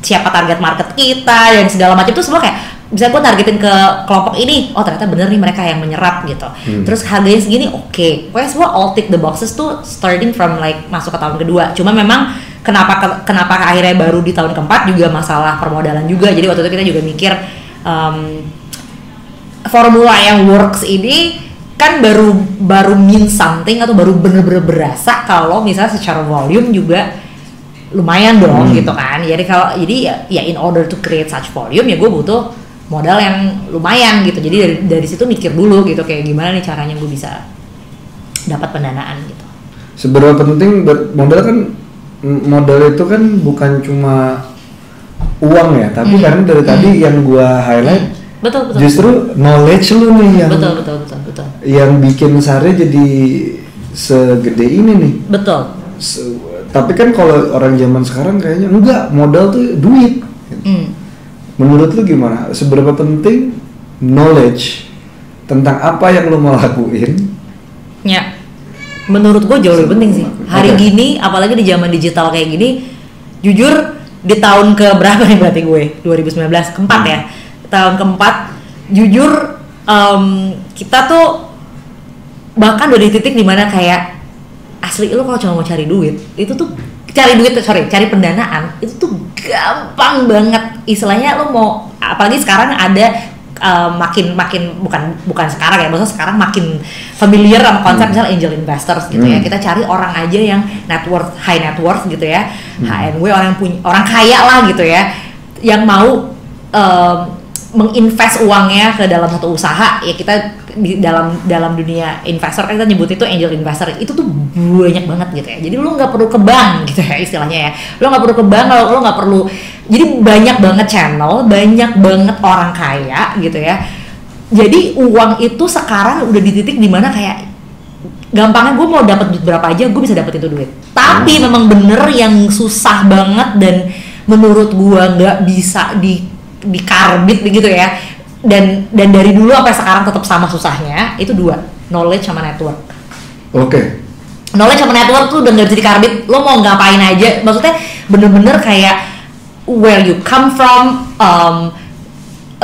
siapa target market kita dan segala macam tuh semua kayak bisa gue targetin ke kelompok ini, oh ternyata bener nih mereka yang menyerap gitu. Terus harganya segini, oke. Pokoknya semua all tick the boxes tuh starting from like masuk ke tahun kedua. Cuma memang kenapa akhirnya baru di tahun keempat juga masalah permodalan juga. Jadi waktu itu kita juga mikir formula yang works ini kan baru mean something atau baru bener-bener berasa kalau misalnya secara volume juga lumayan dong gitu kan. Jadi ya in order to create such volume ya gue butuh modal yang lumayan gitu. Jadi dari situ mikir dulu gitu kayak gimana nih caranya gue bisa dapat pendanaan gitu. Seberapa penting modal itu kan bukan cuma uang ya, tapi karena dari tadi yang gue highlight betul. Justru knowledge lu nih yang betul. Yang bikin Sare jadi segede ini nih. Betul. Tapi kan kalau orang zaman sekarang kayaknya enggak, modal tuh duit. Menurut lu gimana? Seberapa penting knowledge tentang apa yang lu mau lakuin? Ya, menurut gue jauh lebih penting sih. Hari gini, apalagi di zaman digital kayak gini, jujur di tahun ke berapa nih berarti gue? 2019 keempat ya. Tahun keempat, jujur kita tuh bahkan udah di titik dimana kayak asli lo kalau cuma mau cari duit, itu tuh cari pendanaan itu tuh gampang banget. Istilahnya lo mau, apalagi sekarang ada makin bukan sekarang ya, maksudnya sekarang makin familiar sama konsep misalnya angel investors gitu ya. Kita cari orang aja yang high net worth gitu ya, HNW, orang kaya lah gitu ya, yang mau menginvest uangnya ke dalam satu usaha. Ya kita di dalam dunia investor kan kita nyebut itu angel investor, itu tuh banyak banget gitu ya. Jadi lu nggak perlu ke bank gitu ya istilahnya ya, lu nggak perlu ke bank, lu nggak perlu. Jadi banyak banget channel, banyak banget orang kaya gitu ya. Jadi uang itu sekarang udah di titik dimana kayak gampangnya gue mau dapat duit berapa aja gue bisa dapat itu duit. Tapi memang bener yang susah banget dan menurut gue nggak bisa dikarbit begitu ya. Dan dari dulu sampai sekarang tetap sama susahnya, itu dua, knowledge sama network. Oke. Knowledge sama network tuh udah nggak bisa dikarbit. Lo mau ngapain aja, maksudnya bener-bener kayak where you come from,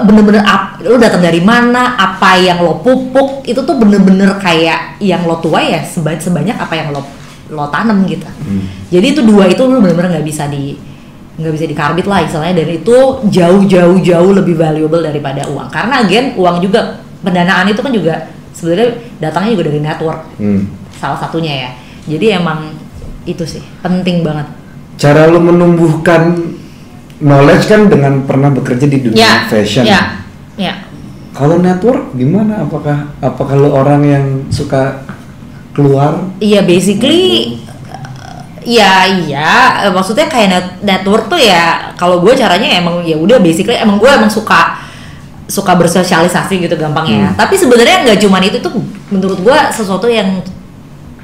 bener-bener lo datang dari mana, apa yang lo pupuk, itu tuh bener-bener kayak yang lo tuai ya sebanyak apa yang lo tanam gitu. Jadi itu dua itu lo bener-bener nggak bisa dikarbit lah istilahnya, dan itu jauh lebih valuable daripada uang. Karena again uang juga, pendanaan itu kan juga sebenarnya datangnya juga dari network, salah satunya ya. Jadi emang itu sih penting banget. Cara lu menumbuhkan knowledge kan dengan pernah bekerja di dunia fashion. Ya. Kalau network gimana? Apakah lu orang yang suka keluar? Iya, basically. Iya, maksudnya kayak network tuh ya, kalau gue caranya emang ya udah basically emang gue suka bersosialisasi gitu gampangnya. Tapi sebenarnya nggak cuma itu tuh menurut gue sesuatu yang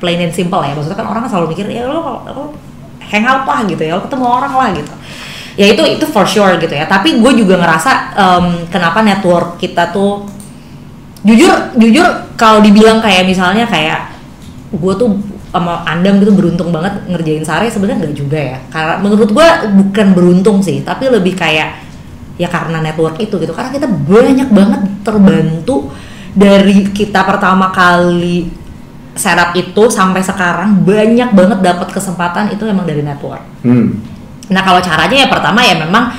plain and simple ya. Maksudnya kan orang selalu mikir ya lo hangout lah gitu ya, lo ketemu orang lah gitu. Ya itu for sure gitu ya. Tapi gue juga ngerasa kenapa network kita tuh jujur kalau dibilang kayak misalnya kayak gue tuh sama Andam gitu beruntung banget ngerjain Sare, sebenarnya nggak juga ya, karena menurut gue bukan beruntung sih, tapi lebih kayak ya karena network itu gitu, karena kita banyak banget terbantu dari kita pertama kali setup itu sampai sekarang, banyak banget dapat kesempatan itu emang dari network. Nah kalau caranya ya pertama ya memang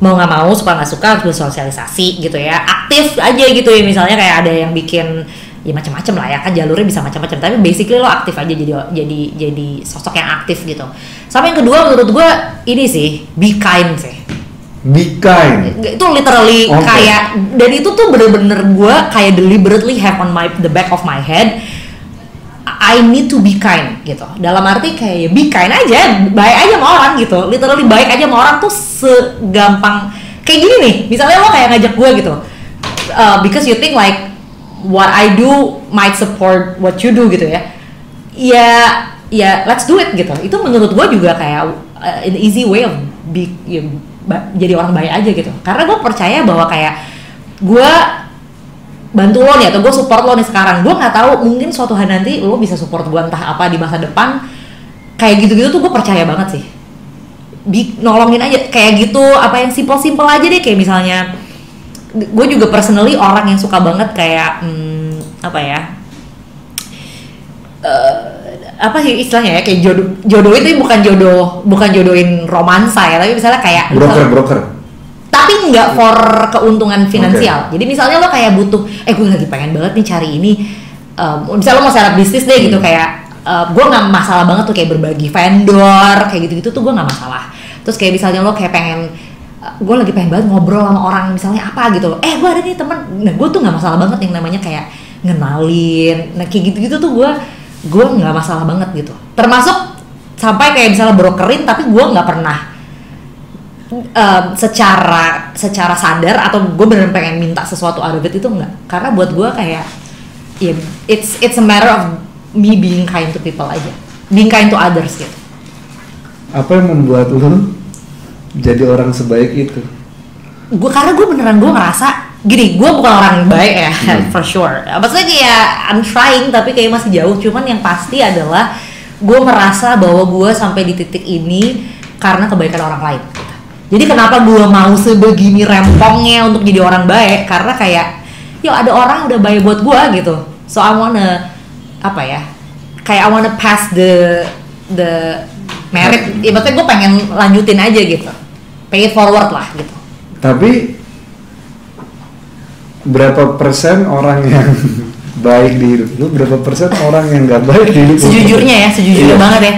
mau nggak mau, suka nggak suka harus bersosialisasi gitu ya, aktif aja gitu ya, misalnya kayak ada yang bikin ya macam-macam lah ya, kan jalurnya bisa macam-macam, tapi basically lo aktif aja, jadi sosok yang aktif gitu. Sama yang kedua menurut gue ini sih, be kind sih. Be kind. Itu literally kayak, dan itu tuh bener-bener gue kayak deliberately have on the back of my head, I need to be kind gitu. Dalam arti kayak ya be kind aja, baik aja sama orang gitu. Literally baik aja sama orang tuh segampang kayak gini nih. Misalnya lo kayak ngajak gue gitu, because you think like what I do might support what you do gitu ya. Ya let's do it gitu. Itu menurut gue juga kayak an easy way of jadi orang baik aja gitu. Karena gue percaya bahwa kayak gue bantu lo nih atau gue support lo nih sekarang, gue nggak tahu mungkin suatu hari nanti lo bisa support gue entah apa di masa depan. Kayak gitu-gitu tuh gue percaya banget sih. Nolongin aja kayak gitu, apa yang simple aja deh, kayak misalnya gue juga personally orang yang suka banget kayak apa ya, apa sih istilahnya ya, kayak jodoh itu bukan jodohin romansa ya, tapi misalnya kayak broker tapi nggak for keuntungan finansial. Jadi misalnya lo kayak butuh, gue lagi pengen banget nih cari ini, misalnya lo mau setup bisnis deh gitu, kayak gue nggak masalah banget tuh kayak berbagi vendor kayak gitu tuh gue nggak masalah. Terus kayak misalnya lo kayak pengen, gue lagi pengen banget ngobrol sama orang misalnya apa gitu, gue ada nih teman, nah gue tuh nggak masalah banget yang namanya kayak ngenalin, nah kayak gitu tuh gue nggak masalah banget gitu, termasuk sampai kayak misalnya brokerin, tapi gue nggak pernah secara sadar atau gue bener pengen minta sesuatu out of it, itu enggak, karena buat gue kayak ya it's a matter of me being kind to people aja, being kind to others gitu. Apa yang membuat lu jadi orang sebaik itu? Karena gue beneran gue ngerasa gini, gue bukan orang yang baik ya, for sure. Maksudnya kayak I'm trying tapi kayak masih jauh. Cuman yang pasti adalah gue merasa bahwa gue sampai di titik ini karena kebaikan orang lain. Jadi kenapa gue mau sebegini rempongnya untuk jadi orang baik? Karena kayak, ada orang udah baik buat gue gitu. So I wanna I wanna pass the merit. Ya maksudnya gue pengen lanjutin aja gitu. Pay it forward lah gitu. Tapi berapa persen orang yang baik di hidup lu, berapa persen orang yang gak baik di hidup lu? Sejujurnya banget ya.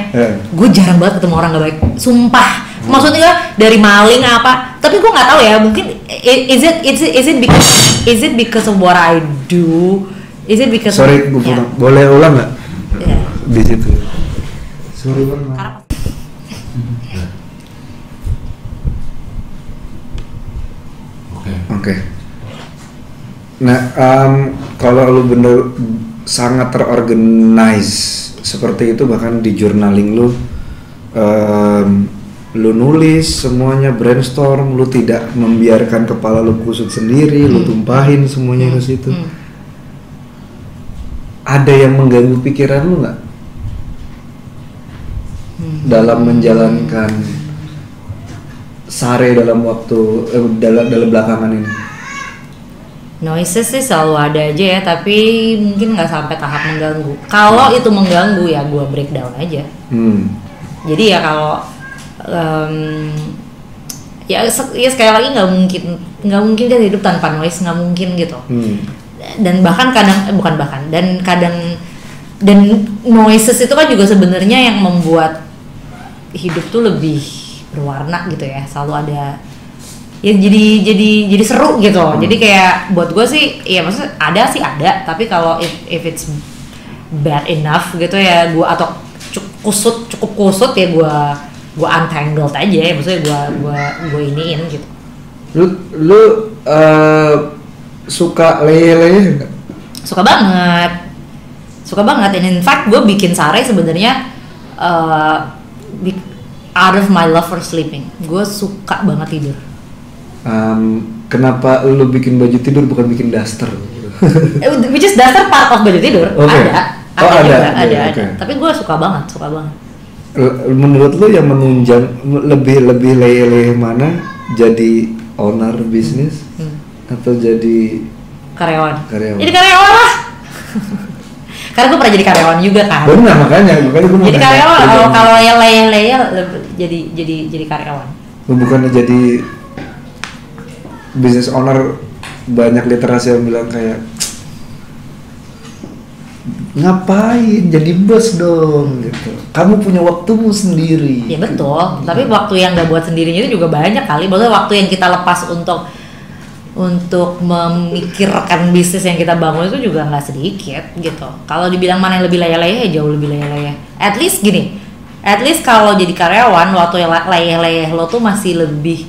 Gue jarang banget ketemu orang gak baik. Sumpah. Maksudnya dari maling apa? Tapi gue nggak tahu ya. Mungkin is it because of what I do? Is it because? Sorry, gue boleh ulang nggak? Di situ. Sorry banget. Oke. Nah, kalau lu bener sangat terorganize seperti itu, bahkan di journaling lu, lu nulis semuanya, brainstorm, lu tidak membiarkan kepala lu kusut sendiri, lu tumpahin semuanya ke situ. Ada yang mengganggu pikiran lu nggak dalam menjalankan Sare dalam waktu dalam belakangan ini? Noises sih selalu ada aja ya, tapi mungkin nggak sampai tahap mengganggu. Kalau itu mengganggu ya gue breakdown aja. Jadi ya kalau ya sekali lagi nggak mungkin kan hidup tanpa noise, nggak mungkin gitu. Dan dan noises itu kan juga sebenarnya yang membuat hidup tuh lebih berwarna gitu ya, selalu ada ya, jadi seru gitu. Jadi kayak buat gue sih ya, maksudnya ada, tapi kalau if it's bad enough gitu ya, gue atau cukup kusut ya gue untangled aja ya, maksudnya gue iniin gitu. Lu suka leye-leye nggak? Suka banget, and in fact gue bikin Sare sebenarnya out of my love for sleeping. Gue suka banget tidur. Kenapa lu bikin baju tidur bukan bikin daster? Which is daster part of baju tidur. Okay. Ada, ada. Okay. Tapi gue suka banget. Menurut lu yang menunjang lebih leleh mana, jadi owner bisnis atau jadi karyawan? Karyawan. Jadi karyawan lah. Karena gue pernah jadi karyawan juga kan. Benar, makanya gue mau jadi karyawan. Kalau yang leyeh jadi karyawan. Bukannya jadi business owner, banyak literasi yang bilang kayak ngapain jadi bos dong gitu. Kamu punya waktumu sendiri. Ya betul. Tapi waktu yang nggak buat sendirinya itu juga banyak kali. Maksudnya waktu yang kita lepas untuk memikirkan bisnis yang kita bangun itu juga nggak sedikit gitu. Kalau dibilang mana yang lebih leyeh-leyeh, jauh lebih leyeh-leyeh. At least gini. At least kalau jadi karyawan, waktu yang leyeh-leyeh lo tuh masih lebih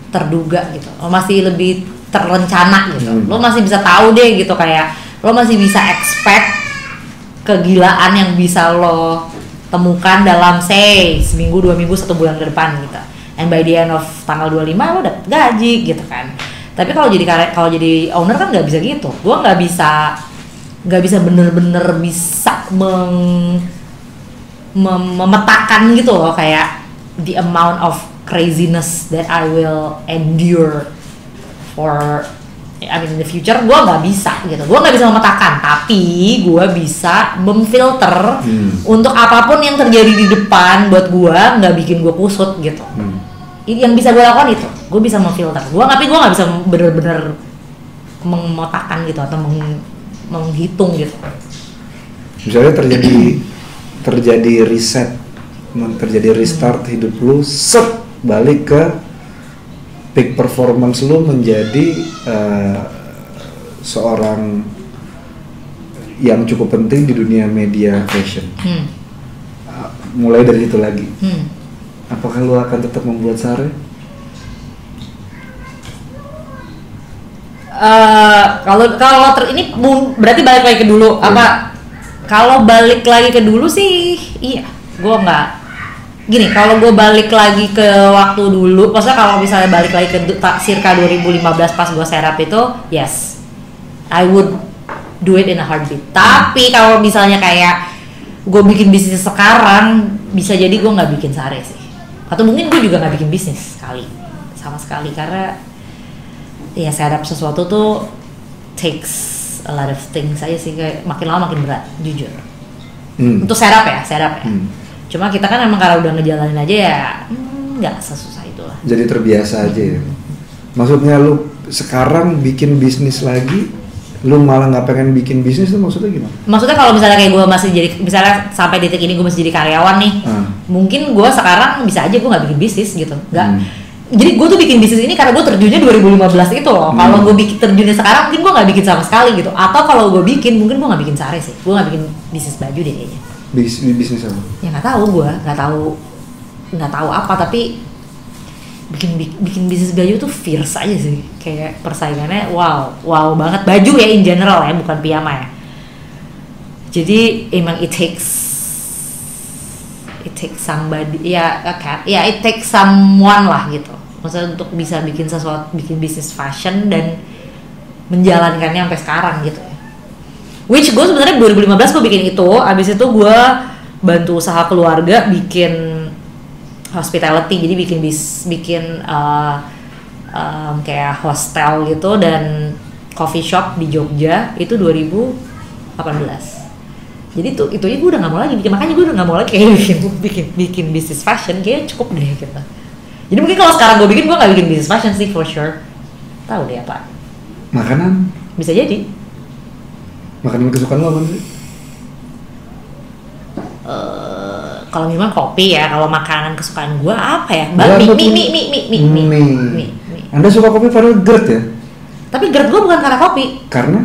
terduga gitu. Lo masih lebih terencana gitu. Lo masih bisa tahu deh gitu, kayak lo masih bisa expect kegilaan yang bisa lo temukan dalam seminggu, 2 minggu, 1 bulan ke depan gitu. And by the end of tanggal 25 lo dapet gaji gitu kan. Tapi kalau jadi owner kan nggak bisa gitu. Gua nggak bisa bener-bener bisa memetakan gitu loh, kayak the amount of craziness that I will endure in the future. Gue nggak bisa gitu, gue nggak bisa memetakan, tapi gue bisa memfilter untuk apapun yang terjadi di depan buat gue nggak bikin gue kusut gitu. Yang bisa gue lakukan itu, gue bisa memfilter. Tapi gue nggak bisa bener-bener memetakan gitu atau menghitung gitu. Misalnya terjadi reset, terjadi restart hidup lu, balik ke peak performance lu menjadi seorang yang cukup penting di dunia media fashion. Mulai dari itu lagi. Apakah lu akan tetap membuat sare? Ini berarti balik lagi ke dulu apa? Kalau balik lagi ke dulu sih, iya, gue nggak. Gini, kalau gue balik lagi ke waktu dulu, maksudnya kalau misalnya balik lagi ke circa 2015 pas gue serap itu, yes, I would do it in a heartbeat. Tapi kalau misalnya kayak gue bikin bisnis sekarang, bisa jadi gue nggak bikin sare sih. Atau mungkin gue juga nggak bikin bisnis sama sekali, karena ya serap sesuatu tuh takes a lot of things aja sih, kayak makin lama makin berat, jujur. Untuk serap ya. Cuma kita kan emang karena udah ngejalanin aja ya, nggak sesusah itulah. Jadi terbiasa aja ya. Maksudnya lu sekarang bikin bisnis lagi, lu malah nggak pengen bikin bisnis tuh maksudnya gimana? Maksudnya kalau misalnya kayak gue masih jadi, misalnya sampai detik ini gue masih jadi karyawan nih, mungkin gue sekarang bisa aja gue nggak bikin bisnis gitu, nggak. Jadi gue tuh bikin bisnis ini karena gue terjunnya 2015 itu loh. Kalau gue terjunnya sekarang mungkin gue nggak bikin sama sekali gitu. Atau kalau gue bikin mungkin gue nggak bikin sare sih. Gue nggak bikin bisnis baju deh kayaknya. Bisnis apa? Ya nggak tahu, gue nggak tahu apa, tapi bikin bisnis baju tuh fierce aja sih, kayak persaingannya wow banget. Baju ya in general ya, bukan piyama ya. Jadi emang it takes somebody, it takes someone lah gitu, maksudnya untuk bisa bikin bisnis fashion dan menjalankannya sampai sekarang gitu ya. Which gue sebenarnya 2015 gue bikin itu, abis itu gue bantu usaha keluarga bikin hospitality, jadi bikin kayak hostel gitu dan coffee shop di Jogja itu 2018. Jadi itu aja gue udah nggak mau lagi bikin, makanya gue udah nggak mau lagi kayak bikin bisnis fashion, kayaknya cukup deh gitu. Jadi mungkin kalau sekarang gue bikin, gue nggak bikin bisnis fashion sih for sure. Tahu deh apa? Makanan? Bisa jadi. Makanan kesukaan lo apa sih? Kalau minuman kopi ya, kalau makanan kesukaan gue apa ya? Mie. Anda suka kopi padahal GERD ya? Tapi GERD gue bukan karena kopi. Karena?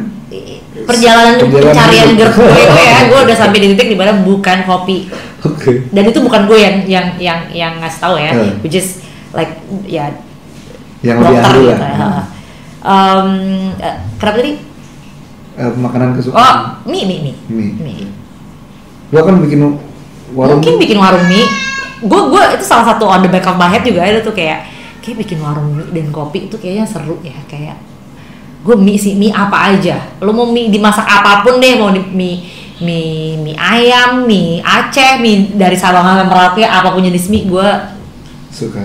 Perjalanan pencarian GERD gue itu ya, gue udah sampai di titik dimana bukan kopi. Oke. Dan itu bukan gue yang ngasih tahu ya, which is like ya yang dokter gitu ya. Kenapa tadi? Makanan kesukaan. Mie. Lo kan bikin warung. Mungkin bikin warung mie. Gue itu salah satu on the back of my head juga, itu tuh kayak bikin warung mie dan kopi itu kayaknya seru ya, kayak gue mie apa aja, lo mau mie dimasak apapun deh, mau mie ayam, mie Aceh, mie dari Sabang sampai Merauke, apapun jenis mie gue suka.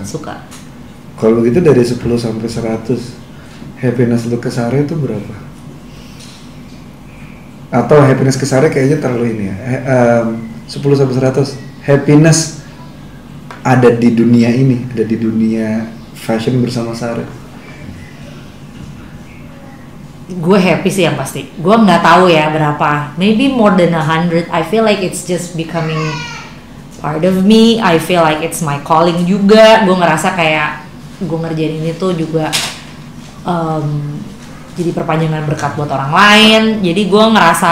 Kalau begitu dari 10 sampai 100 happiness lu ke Sare itu berapa? Atau happiness ke Sare kayaknya terlalu ini ya, 10 sampai 100 happiness ada di dunia ini, ada di dunia fashion bersama Sare. Gue happy sih yang pasti. Gue nggak tahu ya berapa. Maybe more than 100. I feel like it's just becoming part of me. I feel like it's my calling juga. Gue ngerasa kayak gue ngerjain ini tuh juga jadi perpanjangan berkat buat orang lain. Jadi gue ngerasa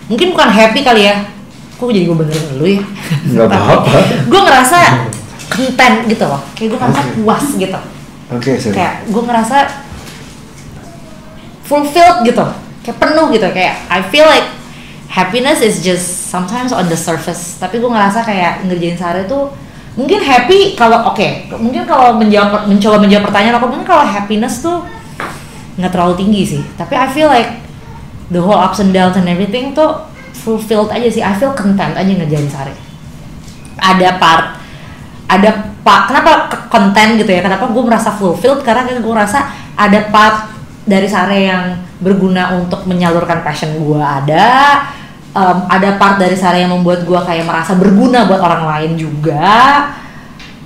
mungkin bukan happy kali ya. Kok jadi gue benerin dulu ya? Nggak apa-apa. Gue ngerasa content gitu loh. Kayak gue ngerasa puas gitu. Kayak gue ngerasa fulfilled gitu, kayak penuh gitu, kayak I feel like happiness is just sometimes on the surface. Tapi gue ngerasa kayak ngerjain Sare tuh mungkin happy kalau mungkin kalau mencoba menjawab pertanyaan aku, mungkin kalau happiness tuh nggak terlalu tinggi sih. Tapi I feel like the whole ups and downs and everything tuh fulfilled aja sih. I feel content aja ngerjain Sare. Kenapa content gitu ya? Kenapa gue merasa fulfilled? Karena gue merasa ada part dari Sare yang berguna untuk menyalurkan passion gue, ada part dari Sare yang membuat gue kayak merasa berguna buat orang lain juga.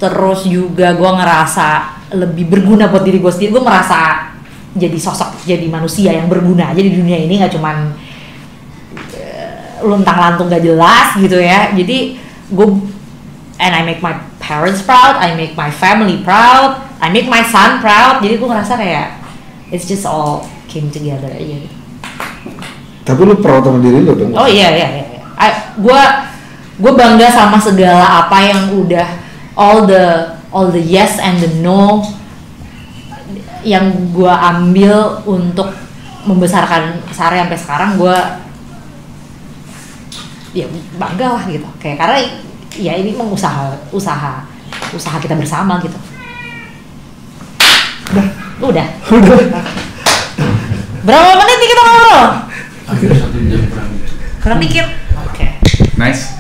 Terus juga gue ngerasa lebih berguna buat diri gue sendiri. Gue merasa jadi sosok, jadi manusia yang berguna aja di dunia ini, nggak cuman luntang-lantung gak jelas gitu ya. Jadi gue, and I make my parents proud, I make my family proud, I make my son proud. Jadi gue ngerasa kayak it's just all came together aja gitu. Tapi lu proud sama diri lu dong? Oh iya. Gue bangga sama segala apa yang udah all the yes and the no yang gue ambil untuk membesarkan Sare sampai sekarang. Gue ya bangga lah gitu. Kayak karena ya ini memang usaha kita bersama gitu. Udah. Berapa menit nih kita ngobrol? Hampir 1 jam kurang. Kurang dikit. Oke. Nice.